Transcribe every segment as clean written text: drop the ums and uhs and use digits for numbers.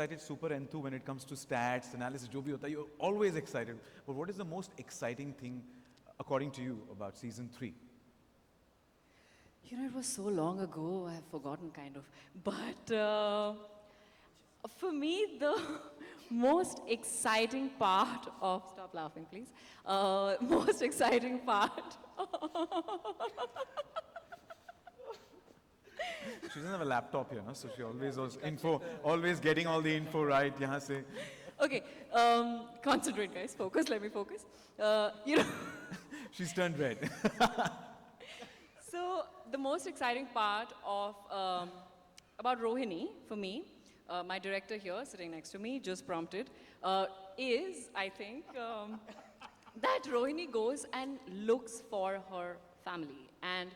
excited, super enthu when it comes to stats, analysis, jo bhi hota hai, you're always excited. But what is the most exciting thing, according to you, about season 3? You know, it was so long ago, I have forgotten kind of. But for me, the most exciting part of, stop laughing please, most exciting part, She doesn't have a laptop here, no? So she always was info, always getting all the info right. Yahan se. okay, concentrate guys, focus, let me focus. You know, She's turned red. so the most exciting part of, about Rohini, for me, my director here, sitting next to me, just prompted, is, I think, that Rohini goes and looks for her family. And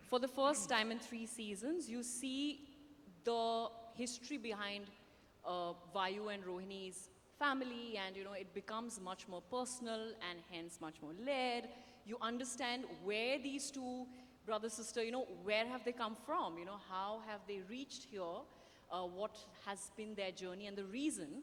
for the first time in 3 seasons, you see the history behind Vayu and Rohini's family, and you know, it becomes much more personal and hence much more layered. You understand where these two brother, sister, you know, where have they come from? You know, how have they reached here? What has been their journey and the reason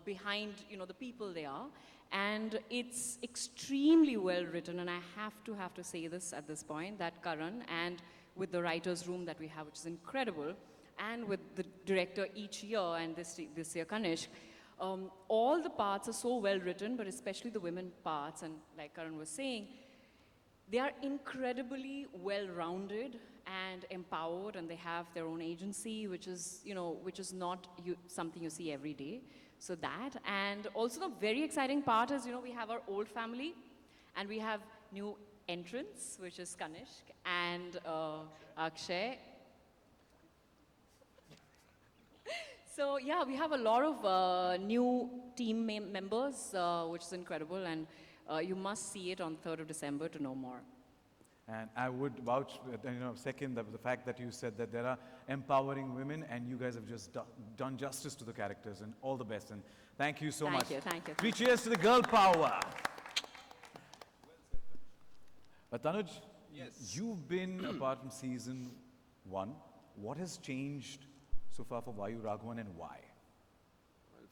behind, you know, the people they are. And it's extremely well written, and I have to say this at this point, that Karan, and with the writer's room that we have, which is incredible, and with the director each year, and this year Kanishk, all the parts are so well written, but especially the women parts, and like Karan was saying, they are incredibly well-rounded and empowered, and they have their own agency, which is, you know, which is not something you see every day. So that, and also the very exciting part is, you know, we have our old family, and we have new entrants, which is Kanishk and Akshay. So yeah, we have a lot of new team members, which is incredible, and you must see it on 3rd of December to know more. And I would vouch, second the fact that you said that there are empowering women, and you guys have just done justice to the characters, and all the best. And thank you so much. Thank you. 3 cheers to the girl power. But Tanuj, Yes. you've been apart from season 1. What has changed so far for Vayu Raghavan, and why?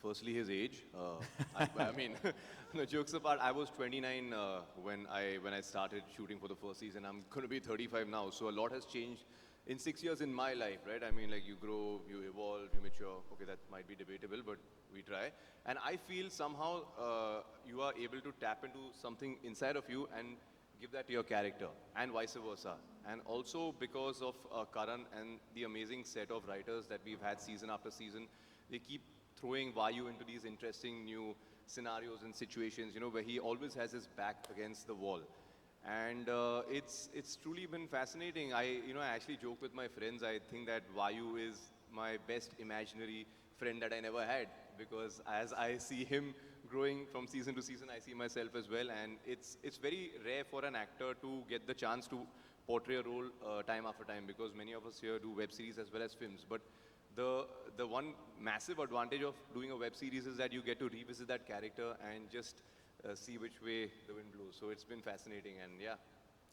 Firstly, his age. I mean, no jokes apart. I was 29 when I started shooting for the first season. I'm going to be 35 now, so a lot has changed in 6 years in my life, right? I mean, like you grow, you evolve, you mature. Okay, that might be debatable, but we try. And I feel somehow you are able to tap into something inside of you and give that to your character, and vice versa. And also because of Karan and the amazing set of writers that we've had season after season, they keep throwing Vayu into these interesting new scenarios and situations, you know, where he always has his back against the wall. And it's truly been fascinating. I actually joke with my friends. I think that Vayu is my best imaginary friend that I never had, because as I see him growing from season to season, I see myself as well. And it's very rare for an actor to get the chance to portray a role time after time, because many of us here do web series as well as films. But the one massive advantage of doing a web series is that you get to revisit that character and just see which way the wind blows. So it's been fascinating, and yeah.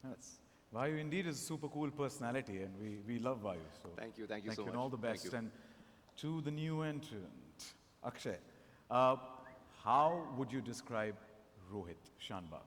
That's Vayu indeed is a super cool personality, and we love Vayu. So Thank you so much. And all the Thank best. you. And to the new entrant, Akshay, how would you describe Rohit Shanbag?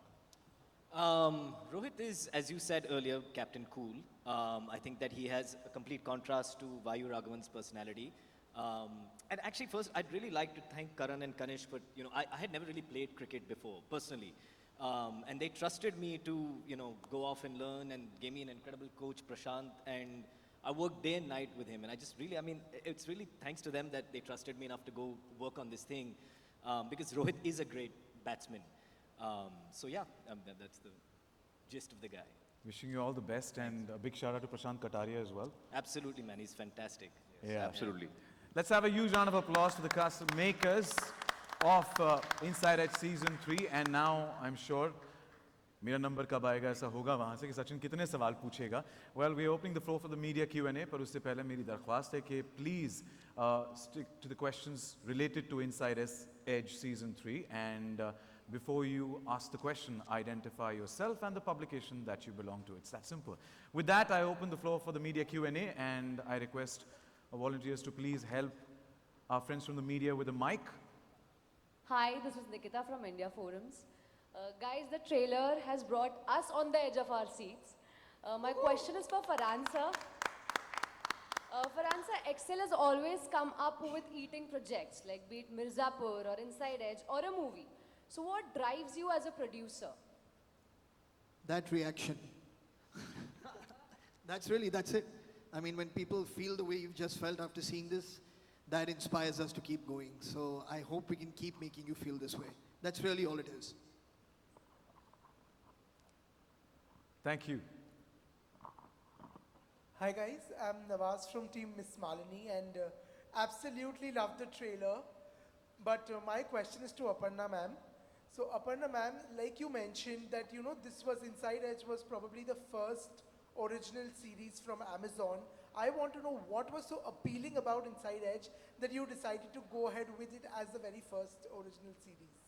Rohit is, as you said earlier, Captain Cool. I think that he has a complete contrast to Vayu Raghavan's personality. And actually, first, I'd really like to thank Karan and Kanishk for, you know, I had never really played cricket before, personally. And they trusted me to, you know, go off and learn, and gave me an incredible coach, Prashant, and I worked day and night with him. And I just really, I mean, it's really thanks to them that they trusted me enough to go work on this thing, because Rohit is a great batsman. So yeah, that's the gist of the guy. Wishing you all the best, and a big shout out to Prashant Kataria as well. Absolutely, man. He's fantastic. Yeah. absolutely. Let's have a huge round of applause to the cast makers of Inside Edge Season 3. And now, I'm sure, मेरा number कब आएगा ऐसा होगा वहाँ से कि सचिन कितने सवाल पूछेगा. Well, we are opening the floor for the media Q&A, पर उससे पहले मेरी दरख्वास्त है कि please stick to the questions related to Inside Edge Season 3. And before you ask the question, identify yourself and the publication that you belong to. It's that simple. With that, I open the floor for the media Q&A, and I request volunteers to please help our friends from the media with a mic. Hi, this is Nikita from India Forums. Guys, the trailer has brought us on the edge of our seats. My question is for Farhan sir. Farhan sir, Excel has always come up with eating projects like be it Mirzapur or Inside Edge or a movie. So what drives you as a producer? That reaction. That's it. I mean, when people feel the way you've just felt after seeing this, that inspires us to keep going. So I hope we can keep making you feel this way. That's really all it is. Thank you. Hi guys, I'm Nawaz from Team Miss Malini and absolutely love the trailer. But my question is to Aparna ma'am. So Aparna ma'am, like you mentioned that this was Inside Edge was probably the first original series from Amazon. I want to know what was so appealing about Inside Edge that you decided to go ahead with it as the very first original series.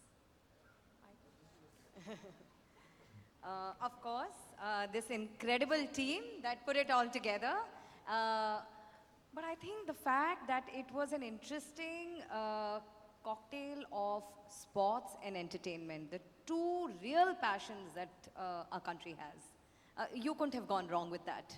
Of course, this incredible team that put it all together. But I think the fact that it was an interesting cocktail of sports and entertainment, the two real passions that our country has. You couldn't have gone wrong with that.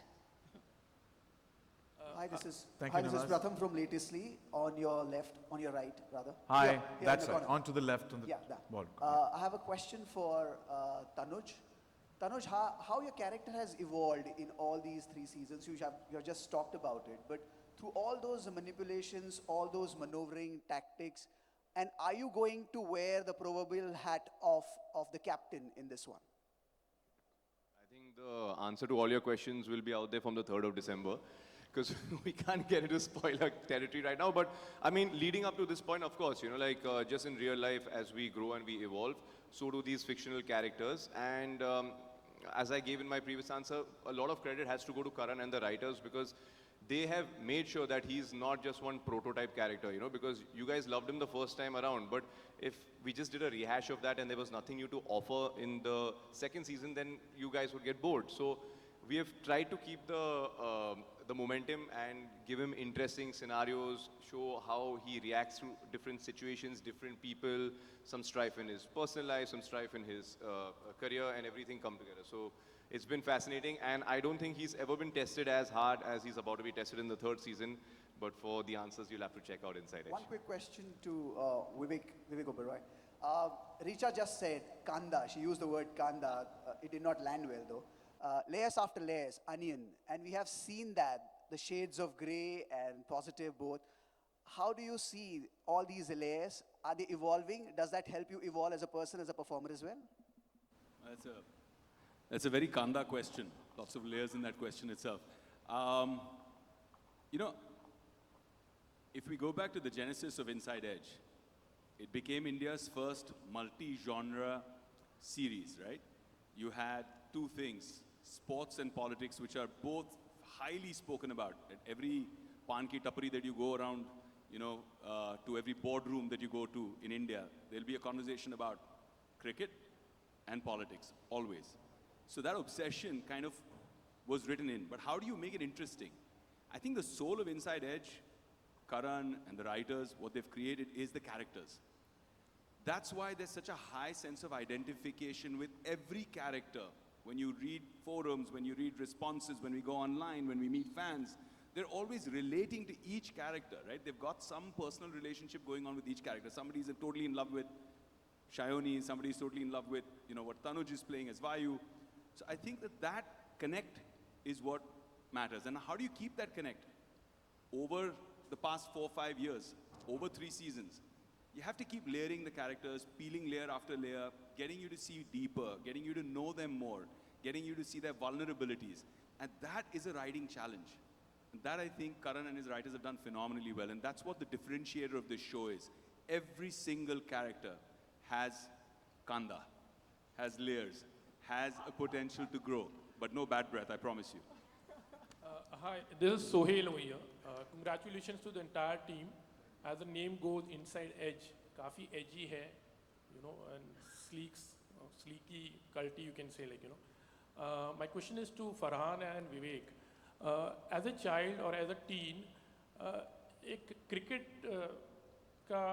Hi, this is Thank hi, you, this is Nawaz. Pratham from Latestly. On your left, on your right, rather. Hi, Here in that's the right. corner. On to the left on the Yeah, that. wall. I have a question for Tanuj. Tanuj, how your character has evolved in all these 3 seasons. You have just talked about it, but through all those manipulations, all those maneuvering tactics, and are you going to wear the proverbial hat of the captain in this one? I think the answer to all your questions will be out there from the 3rd of December, because we can't get into spoiler territory right now. But I mean, leading up to this point, of course, just in real life, as we grow and we evolve, so do these fictional characters. And as I gave in my previous answer, a lot of credit has to go to Karan and the writers, because they have made sure that he's not just one prototype character, because you guys loved him the first time around. But if we just did a rehash of that and there was nothing new to offer in the second season, then you guys would get bored. So we have tried to keep the momentum and give him interesting scenarios, show how he reacts to different situations, different people, some strife in his personal life, some strife in his career, and everything come together. So it's been fascinating, and I don't think he's ever been tested as hard as he's about to be tested in the 3rd season. But for the answers, you'll have to check out Inside Edge. One quick question to Vivek Oberoi. Richa just said kanda. She used the word kanda. It did not land well though. Layers after layers, onion, and we have seen that the shades of grey and positive both. How do you see all these layers? Are they evolving? Does that help you evolve as a person, as a performer as well? That's a very Kanda question. Lots of layers in that question itself. If we go back to the genesis of Inside Edge, it became India's first multi-genre series, right? You had 2 things, sports and politics, which are both highly spoken about. At every pan ki tapri that you go around, to every boardroom that you go to in India, there'll be a conversation about cricket and politics, always. So that obsession kind of was written in. But how do you make it interesting? I think the soul of Inside Edge, Karan and the writers, what they've created is the characters. That's why there's such a high sense of identification with every character. When you read forums, when you read responses, when we go online, when we meet fans, they're always relating to each character, right? They've got some personal relationship going on with each character. Somebody's totally in love with Shayoni, somebody's totally in love with, what Tanuj is playing as Vayu. So I think that connect is what matters. And how do you keep that connect? Over the past 4 or 5 years, over 3 seasons, you have to keep layering the characters, peeling layer after layer, getting you to see deeper, getting you to know them more, getting you to see their vulnerabilities. And that is a writing challenge. And that I think Karan and his writers have done phenomenally well. And that's what the differentiator of this show is. Every single character has kanda, has layers, has a potential to grow. But no bad breath, I promise you. Hi, this is Sohail over here. Congratulations to the entire team. As the name goes, Inside Edge, काफी edgy है, and sleeky, culty, you can say, My question is to Farhan and Vivek. As a child or as a teen, एक cricket का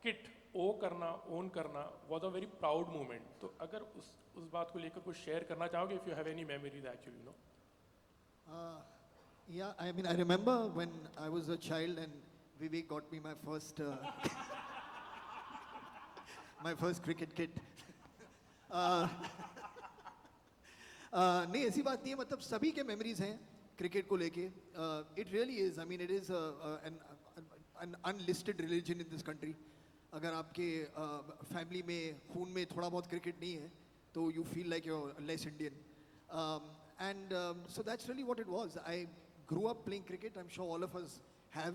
kit ओ करना, own करना was a very proud moment. तो अगर उस बात को लेकर कुछ शेयर करना चाहोगे, if you have any memories actually, you know. Yeah, I mean, I remember when I was a child and Vivek got me my first, my first cricket kit. नहीं ऐसी बात नहीं है, मतलब सभी के मेमोरीज हैं क्रिकेट को लेके. It really is, I mean it is an unlisted religion in this country. अगर आपके फैमिली में खून में थोड़ा बहुत क्रिकेट नहीं है तो you feel like you're less Indian. And so that's really what it was. I grew up playing cricket. I'm sure all of us have.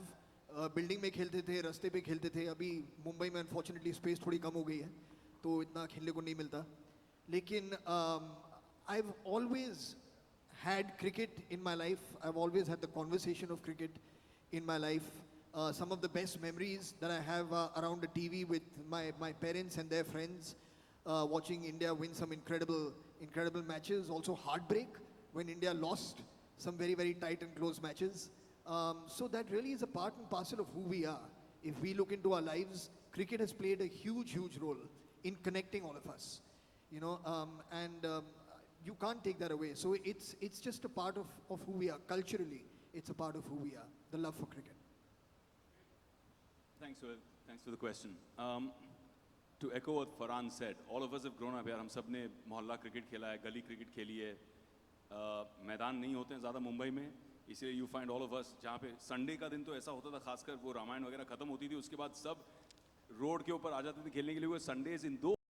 Building में खेलते थे, रास्ते पे खेलते थे. अभी मुंबई में अनफॉर्चुनेटली स्पेस थोड़ी कम हो गई है तो इतना खेलने को नहीं मिलता. लेकिन I've always had cricket in my life. I've always had the conversation of cricket in my life. Some of the best memories that I have around the TV with my parents and their friends, watching India win some incredible matches. Also heartbreak when India lost some very, very tight and close matches. So that really is a part and parcel of who we are. If we look into our lives, cricket has played a huge, huge role in connecting all of us. You know, you can't take that away. So it's just a part of who we are. Culturally, it's a part of who we are. The love for cricket. Thanks, Sohail. Thanks for the question. To echo what Farhan said, all of us have grown up here. हम सब ने मोहल्ला cricket खेला है, गली cricket खेली है. मैदान नहीं होते हैं ज़्यादा मुंबई में, इसलिए you find all of us जहाँ पे संडे का दिन तो ऐसा होता था, खासकर वो रामायण वगैरह खत्म होती थी, उसके बाद सब रोड के ऊपर आ जाते थे खेलने के लिए. वो संडेज इन दो